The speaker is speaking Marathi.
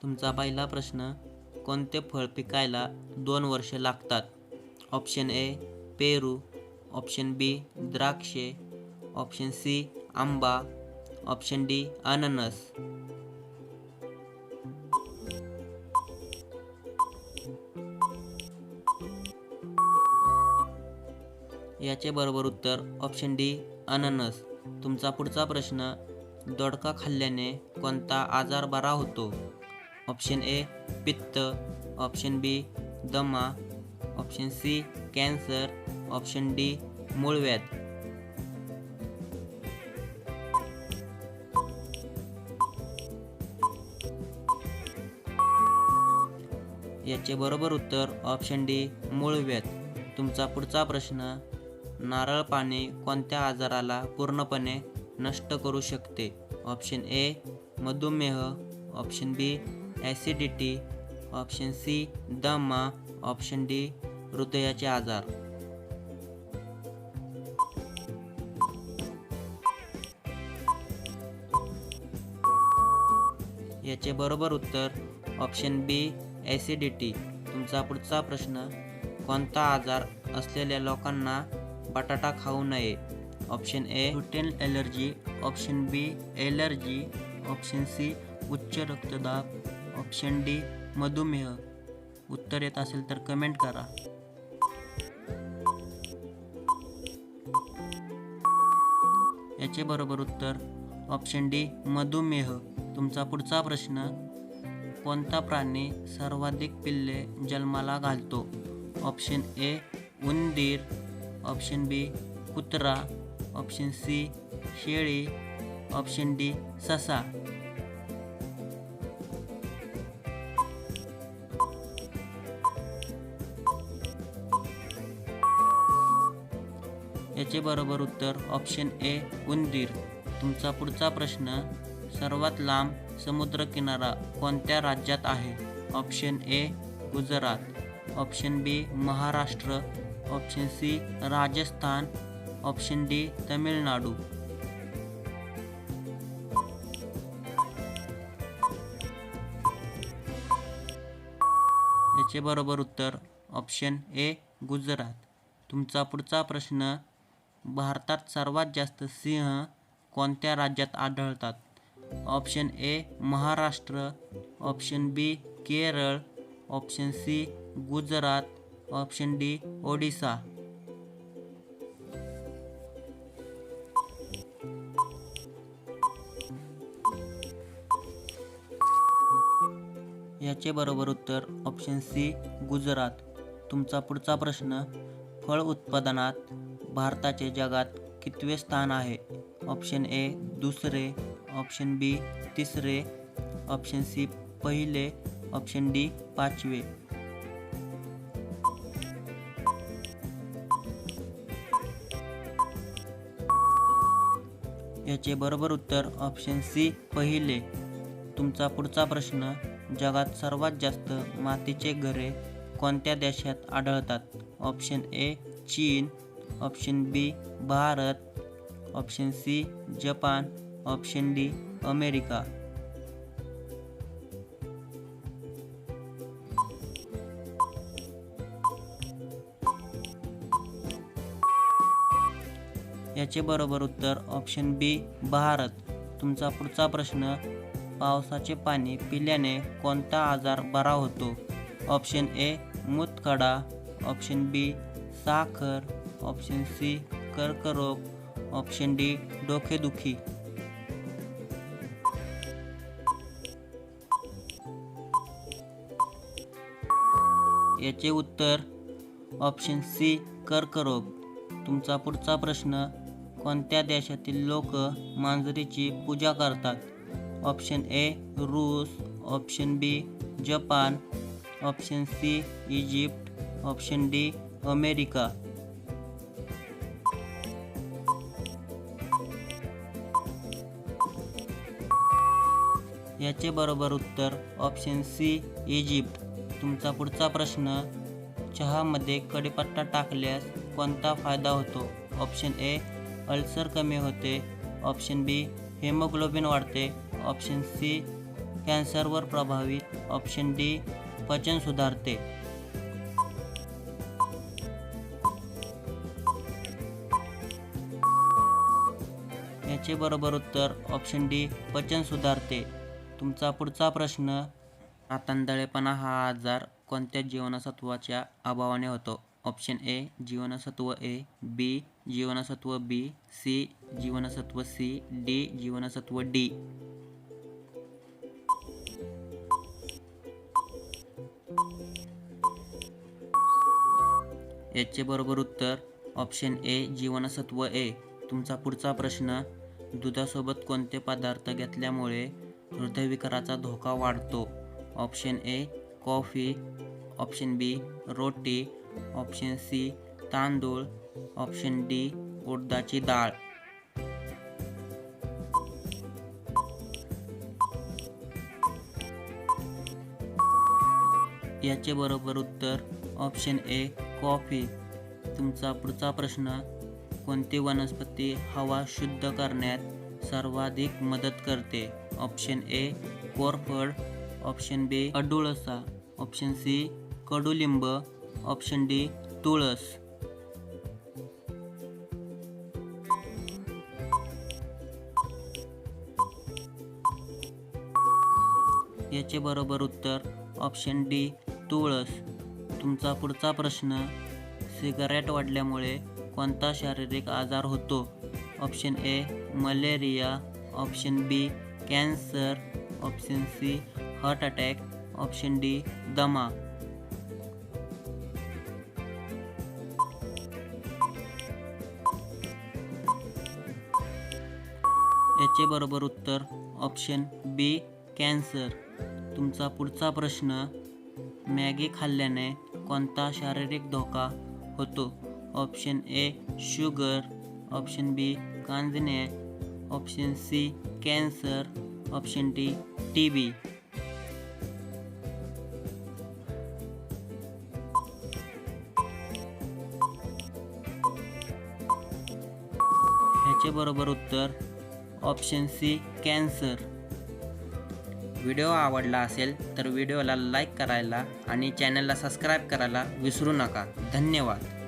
तुमचा पहिला प्रश्न, कोणते फळ पिकायला 2 वर्षे लागतात? ऑप्शन ए पेरू, ऑप्शन बी द्राक्षे, ऑप्शन सी आंबा, ऑप्शन डी अननस. याचे बरोबर उत्तर ऑप्शन डी अननस. तुमचा पुढचा प्रश्न, दोडका खाल्ल्याने कोणता आजार बरा होतो? ऑप्शन ए पित्त, ऑप्शन बी दमा, option C cancer, option D मूळव्याध. याचे बरोबर उत्तर ऑप्शन डी मूळव्याध. तुमचा पुढचा प्रश्न, नारळ पाणी कोणत्या आजाराला पूर्णपणे नष्ट करू शकते? ऑप्शन ए मधुमेह, ऑप्शन बी ॲसिडिटी, ऑप्शन सी दमा, ऑप्शन डी हृदयाचे आजार. याचे बरोबर उत्तर ऑप्शन बी ॲसिडिटी. तुमचा पुढचा प्रश्न, कोणता आजार असलेल्या लोकांना बटाटा खाऊ नये? Option A gluten allergy, option B allergy, option C उच्च रक्तदाब, ऑप्शन डी मधुमेह. उत्तर येत असेल तर कमेंट करा. याचे बरोबर उत्तर ऑप्शन डी मधुमेह. तुमचा पुढचा प्रश्न, कोणता प्राणी सर्वाधिक पिल्ले जन्माला घालतो? ऑप्शन ए उंदीर, ऑप्शन बी कुत्रा, ऑप्शन सी शेळी, ऑप्शन डी ससा. याचे बरोबर उत्तर ऑप्शन ए उंदीर. तुमचा पुढचा प्रश्न, सर्वात लांब समुद्रकिनारा कोणत्या राज्यात आहे? Option A Gujarat, option B Maharashtra, option C Rajasthan, option D Tamil Nadu. याचे बरोबर उत्तर ऑप्शन ए गुजरात. तुमचा पुढचा प्रश्न, भारतात सर्वात जास्त सिंह कोणत्या राज्यात आढळतात? Option A Maharashtra, option B Kerala, option C Gujarat, option D Odisha. याचे बरोबर उत्तर ऑप्शन सी गुजरात. तुमचा पुढचा प्रश्न, फळ उत्पादनात भारताचे जगात कितवे स्थान आहे? ऑप्शन ए दुसरे, ऑप्शन बी तिसरे, ऑप्शन सी पहिले, ऑप्शन डी पाचवे. याचे बरोबर उत्तर ऑप्शन सी पहिले. तुमचा पुढचा प्रश्न, जगात सर्वात जास्त मातीचे घरे कोणत्या देशात आढळतात? ऑप्शन ए चीन, option B Bharat, option C Japan, option D America. याचे बरोबर उत्तर ऑप्शन बी भारत. तुमचा पुढचा प्रश्न, पावसाचे पाणी पिल्याने कोणता आजार बरा होतो? ऑप्शन ए मूतखडा, ऑप्शन बी साखर, ऑप्शन सी कर्करोग, ऑप्शन डी डोकेदुखी. याचे उत्तर ऑप्शन सी कर्करोग. तुमचा पुढचा प्रश्न, कोणत्या देशातील लोक मांजरीची पूजा करतात? ऑप्शन ए रूस, option B Japan, option C Egypt, option D America. याचे बरोबर उत्तर ऑप्शन सी इजिप्त. तुमचा पुढचा प्रश्न, चहामध्ये कढीपत्ता टाकल्यास कोणता फायदा होतो? ऑप्शन ए अल्सर कमी होते, ऑप्शन बी हेमोग्लोबिन वाढते, ऑप्शन सी कॅन्सरवर प्रभावी. ऑप्शन डी पचन सुधारते. याचे बरोबर उत्तर ऑप्शन डी पचन सुधारते. तुमचा पुढचा प्रश्न, आतंदळेपणा हा आजार कोणत्या जीवनसत्वाच्या अभावाने होतो? ऑप्शन ए जीवनसत्व ए, बी जीवनसत्व बी, सी जीवनसत्व सी, डी जीवनसत्व डी. याचे बरोबर उत्तर ऑप्शन ए जीवनसत्व ए. तुमचा पुढचा प्रश्न, दुधासोबत कोणते पदार्थ घेतल्यामुळे हृदयविकाराचा धोका वाढतो? Option A coffee, option B रोटी, ऑप्शन सी तांदूळ, ऑप्शन डी उडदाची डाळ. याचे बरोबर उत्तर ऑप्शन ए कॉफी. तुमचा पुढचा प्रश्न, कोणती वनस्पती हवा शुद्ध करण्यात सर्वाधिक मदत करते? ऑप्शन ए कोरफड, ऑप्शन बी अडुळसा, ऑप्शन सी कडुलिंब, ऑप्शन डी तुळस. याचे बरोबर उत्तर ऑप्शन डी तुळस. तुमचा पुढचा प्रश्न, सिगारेट ओढल्यामुळे कोणता शारीरिक आजार होतो? Option A malaria, option B cancer, option C heart attack, option D दमा. याचे बरोबर उत्तर ऑप्शन बी कॅन्सर. तुमचा पुढचा प्रश्न, मॅगी खाल्ल्याने कोणता शारीरिक धोका होतो? Option A sugar, option B कांजिण्या, option C cancer, option D TB. ह्याचे बरोबर उत्तर ऑप्शन सी कॅन्सर. व्हिडिओ आवडला असेल तर व्हिडिओला लाईक करायला आणि चॅनलला सबस्क्राईब करायला विसरू नका. धन्यवाद.